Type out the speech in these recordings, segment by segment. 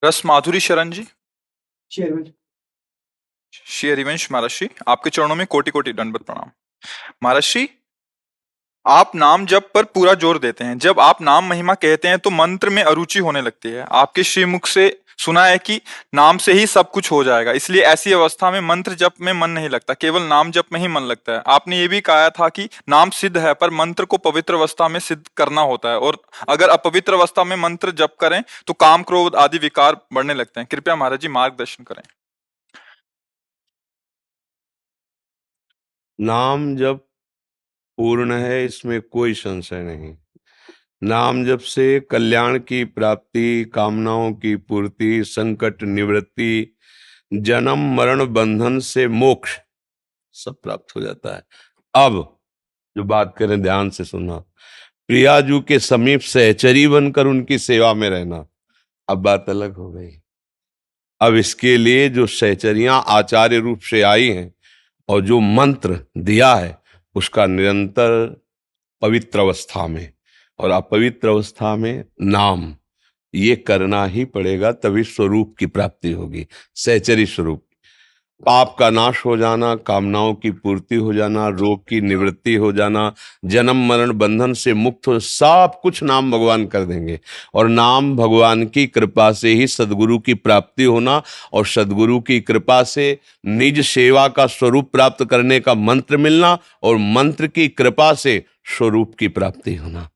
रस माधुरी शरण जी। शेरविल। श्री हरिवंश महर्षि, आपके चरणों में कोटि कोटि दंडवत प्रणाम। महर्षि, आप नाम जप पर पूरा जोर देते हैं। जब आप नाम महिमा कहते हैं तो मंत्र में अरुचि होने लगती है। आपके श्रीमुख से सुना है कि नाम से ही सब कुछ हो जाएगा, इसलिए ऐसी अवस्था में मंत्र जप में मन नहीं लगता, केवल नाम जप में ही मन लगता है। आपने ये भी कहा था कि नाम सिद्ध है, पर मंत्र को पवित्र अवस्था में सिद्ध करना होता है, और अगर अपवित्र अवस्था में मंत्र जप करें तो काम क्रोध आदि विकार बढ़ने लगते हैं। कृपया महाराज जी मार्गदर्शन करें। नाम जप पूर्ण है, इसमें कोई संशय नहीं। नाम जप से कल्याण की प्राप्ति, कामनाओं की पूर्ति, संकट निवृत्ति, जन्म मरण बंधन से मोक्ष सब प्राप्त हो जाता है। अब जो बात करें, ध्यान से सुनना। प्रियाजू के समीप सहचरी बनकर उनकी सेवा में रहना, अब बात अलग हो गई। अब इसके लिए जो सहचरियां आचार्य रूप से आई हैं और जो मंत्र दिया है, उसका निरंतर पवित्र अवस्था में और अपवित्र अवस्था में नाम, ये करना ही पड़ेगा, तभी स्वरूप की प्राप्ति होगी। सहचरी स्वरूप, पाप का नाश हो जाना, कामनाओं की पूर्ति हो जाना, रोग की निवृत्ति हो जाना, जन्म मरण बंधन से मुक्त हो, सब कुछ नाम भगवान कर देंगे। और नाम भगवान की कृपा से ही सदगुरु की प्राप्ति होना, और सदगुरु की कृपा से निज सेवा का स्वरूप प्राप्त करने का मंत्र मिलना, और मंत्र की कृपा से स्वरूप की प्राप्ति होना।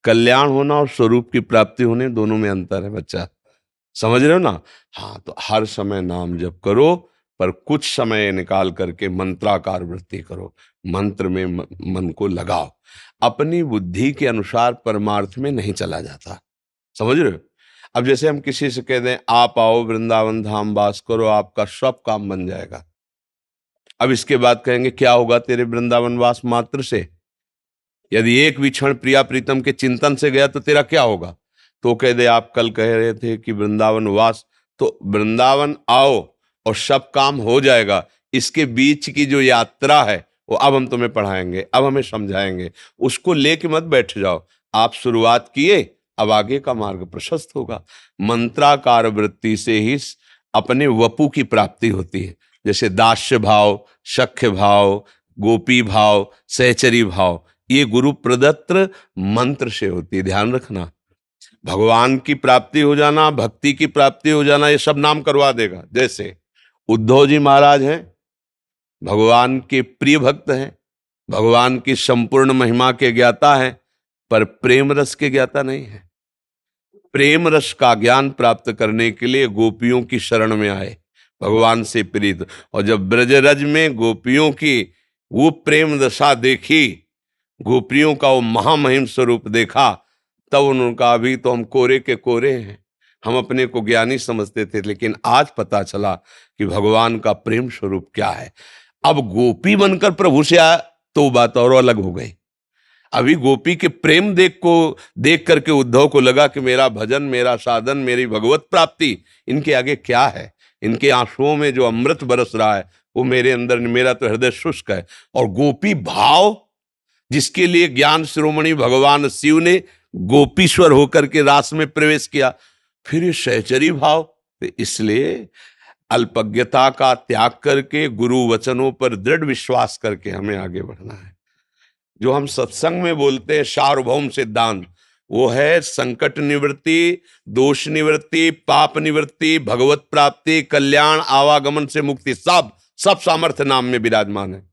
कल्याण होना और स्वरूप की प्राप्ति होने, दोनों में अंतर है बच्चा, समझ रहे हो ना? हाँ, तो हर समय नाम जप करो, पर कुछ समय निकाल करके मंत्राकार वृत्ति करो, मंत्र में मन को लगाओ। अपनी बुद्धि के अनुसार परमार्थ में नहीं चला जाता, समझ रहे हो? अब जैसे हम किसी से कह दें आप आओ वृंदावन धाम वास करो, आपका सब काम बन जाएगा। अब इसके बाद कहेंगे क्या होगा तेरे वृंदावन वास मात्र से? यदि एक भी क्षण प्रिया प्रीतम के चिंतन से गया तो तेरा क्या होगा? तो कह दे आप कल कह रहे थे कि वृंदावन वास, तो वृंदावन आओ और सब काम हो जाएगा। इसके बीच की जो यात्रा है वो अब हम तुम्हें पढ़ाएंगे, अब हमें समझाएंगे, उसको लेके मत बैठ जाओ। आप शुरुआत किए, अब आगे का मार्ग प्रशस्त होगा। मंत्राकार वृत्ति से ही अपने वपु की प्राप्ति होती है, जैसे दास्य भाव, सख्य भाव, गोपी भाव, सहचरी भाव, ये गुरु प्रदत्त मंत्र से होती है। ध्यान रखना, भगवान की प्राप्ति हो जाना, भक्ति की प्राप्ति हो जाना, ये सब नाम करवा देगा। जैसे उद्धव जी महाराज हैं, भगवान के प्रिय भक्त हैं, भगवान की संपूर्ण महिमा के ज्ञाता हैं, पर प्रेम रस के ज्ञाता नहीं है। प्रेम रस का ज्ञान प्राप्त करने के लिए गोपियों की शरण में आए, भगवान से प्रीत, और जब ब्रजरज में गोपियों की वो प्रेम दशा देखी, गोपियों का वो महामहिम स्वरूप देखा, तब उन्होंने कहा अभी तो हम कोरे के कोरे हैं, हम अपने को ज्ञानी समझते थे, लेकिन आज पता चला कि भगवान का प्रेम स्वरूप क्या है। अब गोपी बनकर प्रभु से आया तो बात और अलग हो गई। अभी गोपी के प्रेम देख करके उद्धव को लगा कि मेरा भजन, मेरा साधन, मेरी भगवत प्राप्ति इनके आगे क्या है। इनके आंसुओं में जो अमृत बरस रहा है वो मेरे अंदर, मेरा तो हृदय शुष्क है। और गोपी भाव, जिसके लिए ज्ञान शिरोमणि भगवान शिव ने गोपीश्वर होकर के रास में प्रवेश किया, फिर ये सहचरी भाव। तो इसलिए अल्पज्ञता का त्याग करके गुरु वचनों पर दृढ़ विश्वास करके हमें आगे बढ़ना है। जो हम सत्संग में बोलते हैं सार्वभौम सिद्धांत, वो है संकट निवृत्ति, दोष निवृत्ति, पाप निवृत्ति, भगवत प्राप्ति, कल्याण, आवागमन से मुक्ति, सब सामर्थ्य नाम में विराजमान है।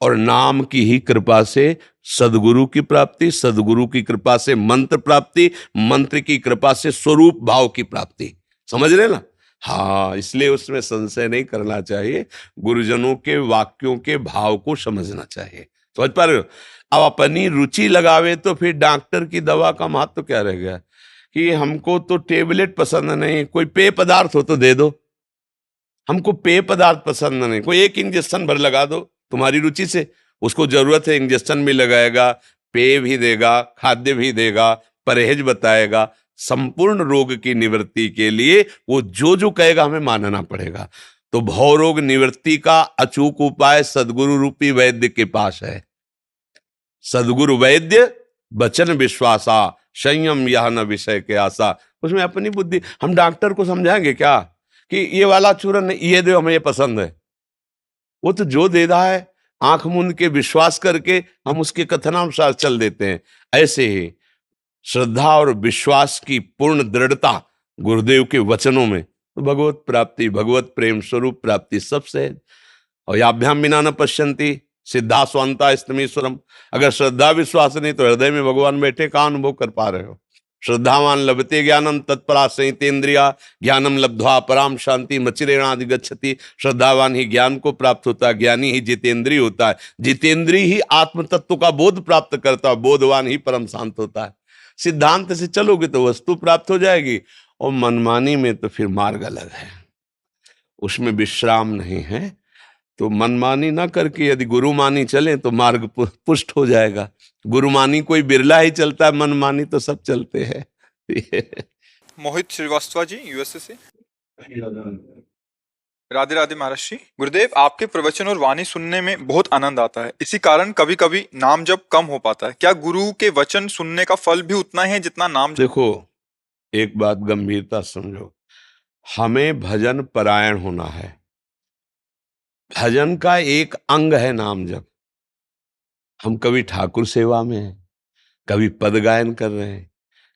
और नाम की ही कृपा से सदगुरु की प्राप्ति, सदगुरु की कृपा से मंत्र प्राप्ति, मंत्र की कृपा से स्वरूप भाव की प्राप्ति। समझ रहे ना? हाँ, इसलिए उसमें संशय नहीं करना चाहिए, गुरुजनों के वाक्यों के भाव को समझना चाहिए। समझ पा रहे हो? अब अपनी रुचि लगावे तो फिर डॉक्टर की दवा का महत्व क्या रह गया कि हमको तो टेबलेट पसंद नहीं, कोई पेय पदार्थ हो तो दे दो। हमको पेय पदार्थ पसंद नहीं, कोई एक इंजेक्शन भर लगा दो तुम्हारी रुचि से। उसको जरूरत है, इंजेक्शन भी लगाएगा, पेय भी देगा, खाद्य भी देगा, परहेज बताएगा। संपूर्ण रोग की निवृत्ति के लिए वो जो जो कहेगा हमें मानना पड़ेगा। तो भव रोग निवृत्ति का अचूक उपाय सदगुरु रूपी वैद्य के पास है। सदगुरु वैद्य बचन विश्वासा, संयम यह न विषय के आशा। उसमें अपनी बुद्धि। हम डॉक्टर को समझाएंगे क्या कि ये वाला चूरन ये दो, हमें ये पसंद है। वो तो जो दे रहा है आंख मूंद के विश्वास करके हम उसके कथनानुसार चल देते हैं। ऐसे ही श्रद्धा और विश्वास की पूर्ण दृढ़ता गुरुदेव के वचनों में, तो भगवत प्राप्ति, भगवत प्रेम स्वरूप प्राप्ति सबसे है। और याभ्याम विना न पश्यन्ति सिद्धा स्वांता स्तमीश्वरम। अगर श्रद्धा विश्वास नहीं तो हृदय में भगवान बैठे कहाँ अनुभव कर पा रहे हो। श्रद्धावान लभते ज्ञानम तत्परा संहितेन्द्रिया ज्ञानम लब्ध्वा पराम शांति मचिरेणादि गच्छति। श्रद्धावान ही ज्ञान को प्राप्त होता है, ज्ञानी ही जितेंद्रिय होता है, जितेंद्रिय ही आत्म तत्व का बोध प्राप्त करता है, बोधवान ही परम शांत होता है। सिद्धांत से चलोगे तो वस्तु प्राप्त हो जाएगी, और मनमानी में तो फिर मार्ग अलग है, उसमें विश्राम नहीं है। तो मनमानी ना करके यदि गुरुमानी चले तो मार्ग पुष्ट हो जाएगा। गुरुमानी कोई बिरला ही चलता है, मनमानी तो सब चलते हैं। मोहित श्रीवास्तव जी यूएसए से। राधे राधे महर्षि। गुरुदेव, आपके प्रवचन और वाणी सुनने में बहुत आनंद आता है, इसी कारण कभी कभी नाम जप कम हो पाता है। क्या गुरु के वचन सुनने का फल भी उतना है जितना नाम जप? देखो, एक बात गंभीरता समझो, हमें भजन परायण होना है। भजन का एक अंग है नाम जप। हम कभी ठाकुर सेवा में हैं, कभी पद गायन कर रहे हैं,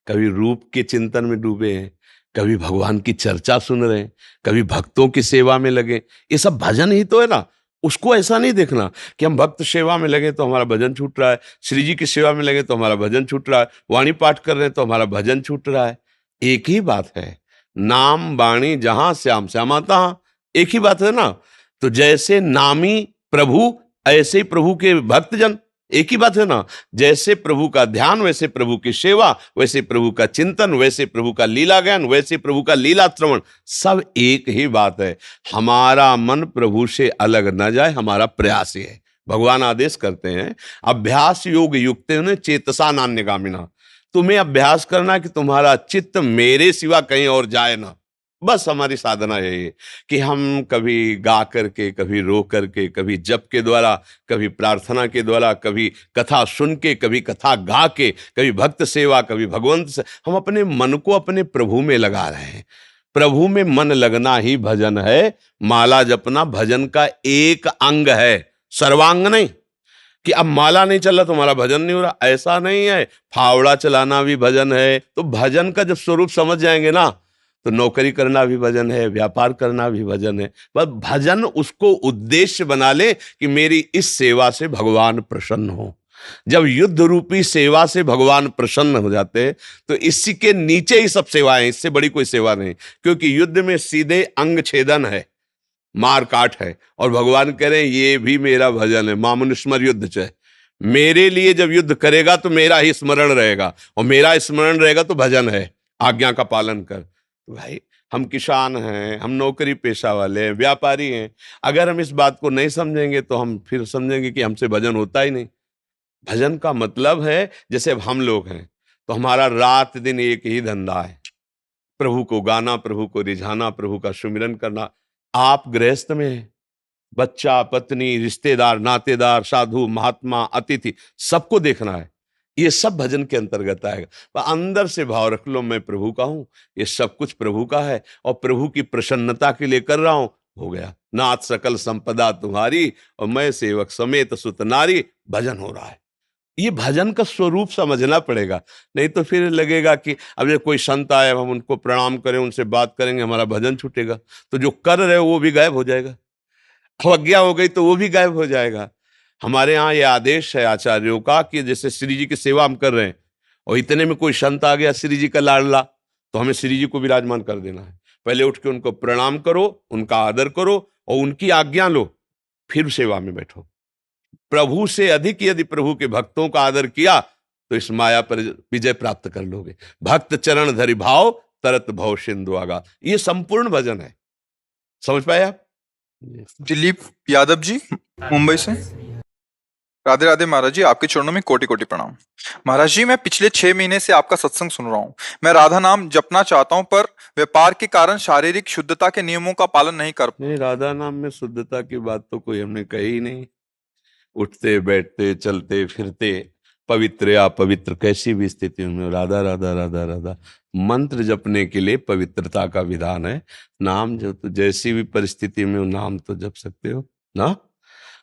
कभी रूप के चिंतन में डूबे हैं, कभी भगवान की चर्चा सुन रहे हैं, कभी भक्तों की सेवा में लगे। ये सब भजन ही तो है ना। उसको ऐसा नहीं देखना कि हम भक्त सेवा में लगे तो हमारा भजन छूट रहा है, श्री जी की सेवा में लगे तो हमारा भजन छूट रहा है, वाणी पाठ कर रहे हैं तो हमारा भजन छूट रहा है। एक ही बात है, नाम वाणी जहां श्याम श्यामा तहां, एक ही बात है ना। तो जैसे नामी प्रभु ऐसे प्रभु के भक्तजन, एक ही बात है ना। जैसे प्रभु का ध्यान वैसे प्रभु की सेवा, वैसे प्रभु का चिंतन, वैसे प्रभु का लीला ज्ञान, वैसे प्रभु का लीला श्रवण, सब एक ही बात है। हमारा मन प्रभु से अलग न जाए, हमारा प्रयास ही है। भगवान आदेश करते हैं, अभ्यास योग युक्त चेतसा नान्यगामिना। तुम्हें अभ्यास करना कि तुम्हारा चित्त मेरे सिवा कहीं और जाए ना। बस हमारी साधना यही है कि हम कभी गा करके, कभी रो करके, कभी जप के द्वारा, कभी प्रार्थना के द्वारा, कभी कथा सुन के, कभी कथा गा के, कभी भक्त सेवा, कभी भगवंत से, हम अपने मन को अपने प्रभु में लगा रहे हैं। प्रभु में मन लगना ही भजन है। माला जपना भजन का एक अंग है, सर्वांग नहीं। कि अब माला नहीं चल रहा तो हमारा भजन नहीं हो रहा, ऐसा नहीं है। फावड़ा चलाना भी भजन है। तो भजन का जब स्वरूप समझ जाएंगे ना, तो नौकरी करना भी भजन है, व्यापार करना भी भजन है। बस भजन उसको उद्देश्य बना ले कि मेरी इस सेवा से भगवान प्रसन्न हो। जब युद्ध रूपी सेवा से भगवान प्रसन्न हो जाते तो इसी के नीचे ही सब सेवाएं, इससे बड़ी कोई सेवा नहीं। क्योंकि युद्ध में सीधे अंग छेदन है, मार काट है। और भगवान कह रहे हैं ये भी मेरा भजन है। मामनुस्मर युद्ध च, मेरे लिए जब युद्ध करेगा तो मेरा ही स्मरण रहेगा, और मेरा स्मरण रहेगा तो भजन है, आज्ञा का पालन कर। तो भाई, हम किसान हैं, हम नौकरी पेशा वाले हैं, व्यापारी हैं। अगर हम इस बात को नहीं समझेंगे तो हम फिर समझेंगे कि हमसे भजन होता ही नहीं। भजन का मतलब है, जैसे अब हम लोग हैं तो हमारा रात दिन एक ही धंधा है, प्रभु को गाना, प्रभु को रिझाना, प्रभु का सुमिरन करना। आप गृहस्थ में हैं, बच्चा, पत्नी, रिश्तेदार, नातेदार, साधु, महात्मा, अतिथि, सबको देखना है। ये सब भजन के अंतर्गत आएगा। पर अंदर से भाव रख लो, मैं प्रभु का हूं, ये सब कुछ प्रभु का है और प्रभु की प्रसन्नता के लिए कर रहा हूं। हो गया, नाथ सकल संपदा तुम्हारी और मैं सेवक समेत सुत नारी। भजन हो रहा है। ये भजन का स्वरूप समझना पड़ेगा, नहीं तो फिर लगेगा कि अब ये कोई संत आए, हम उनको प्रणाम करें, उनसे बात करेंगे, हमारा भजन छूटेगा। तो जो कर रहे हो वो भी गायब हो जाएगा, अवज्ञा हो गई तो वो भी गायब हो जाएगा। हमारे यहाँ ये आदेश है आचार्यों का कि जैसे श्री जी की सेवा हम कर रहे हैं और इतने में कोई संत आ गया श्री जी का लाडला, तो हमें श्री जी को विराजमान कर देना है। पहले उठ के उनको प्रणाम करो, उनका आदर करो और उनकी आज्ञा लो, फिर सेवा में बैठो। प्रभु से अधिक यदि प्रभु के भक्तों का आदर किया तो इस माया पर विजय प्राप्त कर लोगे। भक्त चरण धरि भाव तरत भव सिंधु आगा, ये संपूर्ण भजन है। समझ पाए आप? दिलीप यादव जी मुंबई से। राधे राधे महाराज जी, आपके चरणों में कोटि कोटि प्रणाम। महाराज जी, मैं पिछले 6 महीने से आपका सत्संग सुन रहा हूँ। मैं राधा नाम जपना चाहता हूँ पर व्यापार के कारण शारीरिक शुद्धता के नियमों का पालन नहीं कर। नहीं, राधा नाम में शुद्धता की बात तो कोई हमने कही नहीं। उठते बैठते चलते फिरते पवित्र या अपवित्र कैसी भी स्थिति में राधा राधा राधा राधा मंत्र जपने के लिए पवित्रता का विधान है। नाम जो तो जैसी भी परिस्थिति में हो नाम तो जप सकते हो ना।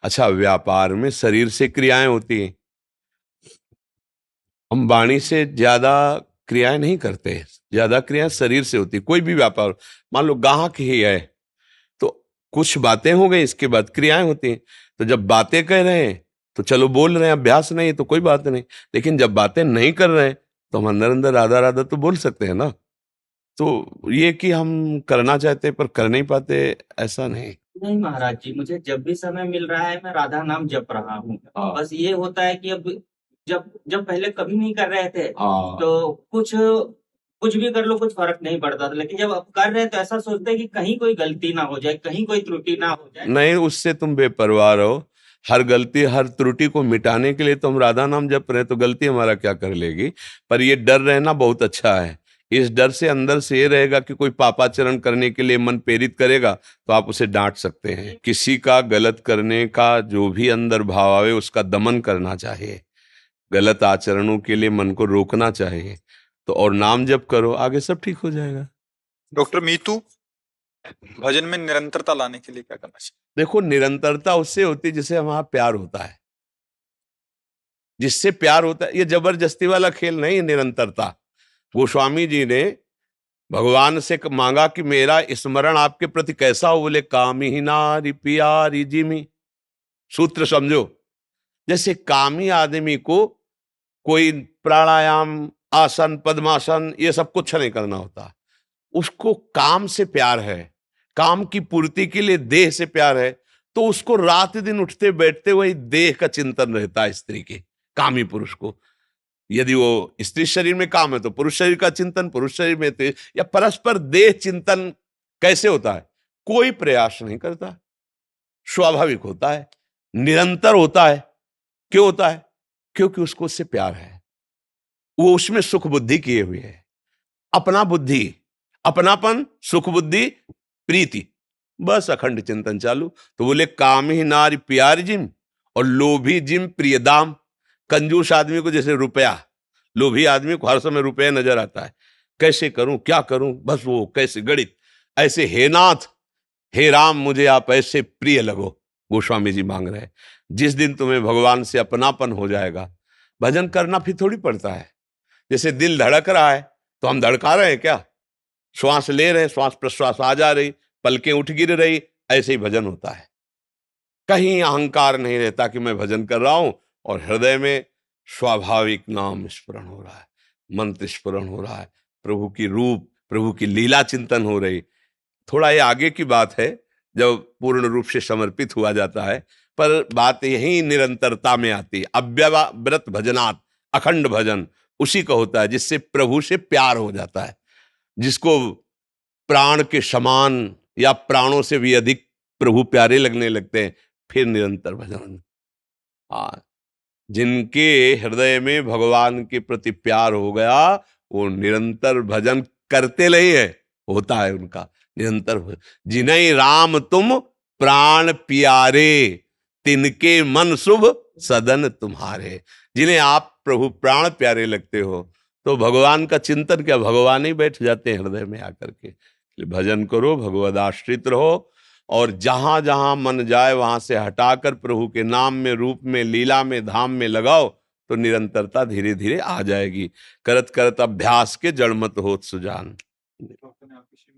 अच्छा, व्यापार में शरीर से क्रियाएं होती हैं, हम वाणी से ज्यादा क्रियाएं नहीं करते, ज्यादा क्रियाएं शरीर से होती। कोई भी व्यापार, मान लो ग्राहक ही है तो कुछ बातें हो गई, इसके बाद क्रियाएं होती हैं। तो जब बातें कह रहे हैं तो चलो बोल रहे हैं, अभ्यास नहीं तो कोई बात नहीं। लेकिन जब बातें नहीं कर रहे हैं तो हम अंदर अंदर राधा राधा तो बोल सकते हैं ना। तो ये कि हम करना चाहते हैं पर कर नहीं पाते, ऐसा नहीं। नहीं महाराज जी, मुझे जब भी समय मिल रहा है मैं राधा नाम जप रहा हूँ। हाँ। बस ये होता है कि अब जब जब पहले कभी नहीं कर रहे थे हाँ। तो कुछ भी कर लो कुछ फर्क नहीं पड़ता था, लेकिन जब अब कर रहे हैं तो ऐसा सोचते हैं कि कहीं कोई गलती ना हो जाए, कहीं कोई त्रुटि ना हो जाए। नहीं, उससे तुम बेपरवाह रहो। हर गलती हर त्रुटि को मिटाने के लिए तो हम राधा नाम जप रहे हैं, तो गलती हमारा क्या कर लेगी। पर ये डर रहना बहुत अच्छा है। इस डर से अंदर से ये रहेगा कि कोई पापाचरण करने के लिए मन प्रेरित करेगा तो आप उसे डांट सकते हैं। किसी का गलत करने का जो भी अंदर भाव आवे उसका दमन करना चाहिए, गलत आचरणों के लिए मन को रोकना चाहिए। तो और नाम जप करो, आगे सब ठीक हो जाएगा। डॉक्टर मीतू, भजन में निरंतरता लाने के लिए क्या करना चाहिए? देखो, निरंतरता उससे होती है जिससे हमारा प्यार होता है। जिससे प्यार होता है, ये जबरदस्ती वाला खेल नहीं है निरंतरता। गोस्वामी जी ने भगवान से मांगा कि मेरा स्मरण आपके प्रति कैसा हो, बोले कामी नारी प्यारी जिमी। सूत्र समझो, जैसे कामी आदमी को कोई प्राणायाम आसन पद्मासन ये सब कुछ नहीं करना होता, उसको काम से प्यार है, काम की पूर्ति के लिए देह से प्यार है, तो उसको रात दिन उठते बैठते वही देह का चिंतन रहता है। स्त्री के कामी पुरुष को, यदि वो स्त्री शरीर में काम है तो पुरुष शरीर का चिंतन, पुरुष शरीर में तो, या परस्पर देह चिंतन कैसे होता है? कोई प्रयास नहीं करता, स्वाभाविक होता है, निरंतर होता है। क्यों होता है? क्योंकि उसको उससे प्यार है, वो उसमें सुख बुद्धि किए हुए है। अपना बुद्धि, अपनापन, सुख बुद्धि, प्रीति, बस अखंड चिंतन चालू। तो बोले काम ही नारी प्यारी जिम और लोभी जिम प्रिय दाम। कंजूस आदमी को जैसे रुपया, लोभी आदमी को हर समय रुपया नजर आता है, कैसे करूं क्या करूं, बस वो कैसे गणित। ऐसे हे नाथ हे राम मुझे आप ऐसे प्रिय लगो, गोस्वामी जी मांग रहे हैं। जिस दिन तुम्हें भगवान से अपनापन हो जाएगा, भजन करना फिर थोड़ी पड़ता है। जैसे दिल धड़क रहा है तो हम धड़का रहे हैं क्या? श्वास ले रहे हैं, श्वास प्रश्वास आ जा रही, पलकें उठ गिर रही, ऐसे ही भजन होता है। कहीं अहंकार नहीं रहता कि मैं भजन कर रहा हूं, और हृदय में स्वाभाविक नाम स्मरण हो रहा है, मंत्र स्मरण हो रहा है, प्रभु की रूप प्रभु की लीला चिंतन हो रही। थोड़ा ये आगे की बात है जब पूर्ण रूप से समर्पित हुआ जाता है, पर बात यही निरंतरता में आती है। अव्यवव्रत भजनात्, अखंड भजन उसी का होता है जिससे प्रभु से प्यार हो जाता है, जिसको प्राण के समान या प्राणों से भी अधिक प्रभु प्यारे लगने लगते हैं, फिर निरंतर भजन। हाँ, जिनके हृदय में भगवान के प्रति प्यार हो गया वो निरंतर भजन करते नहीं है, होता है उनका निरंतर भजन। जिन्हें राम तुम प्राण प्यारे, तिनके मन शुभ सदन तुम्हारे। जिन्हें आप प्रभु प्राण प्यारे लगते हो तो भगवान का चिंतन क्या, भगवान ही बैठ जाते हैं हृदय में आकर के। भजन करो, भगवद आश्रित रहो, और जहां जहां मन जाए वहां से हटाकर प्रभु के नाम में, रूप में, लीला में, धाम में लगाओ तो निरंतरता धीरे धीरे आ जाएगी। करत करत अभ्यास के जड़ मत होत सुजान।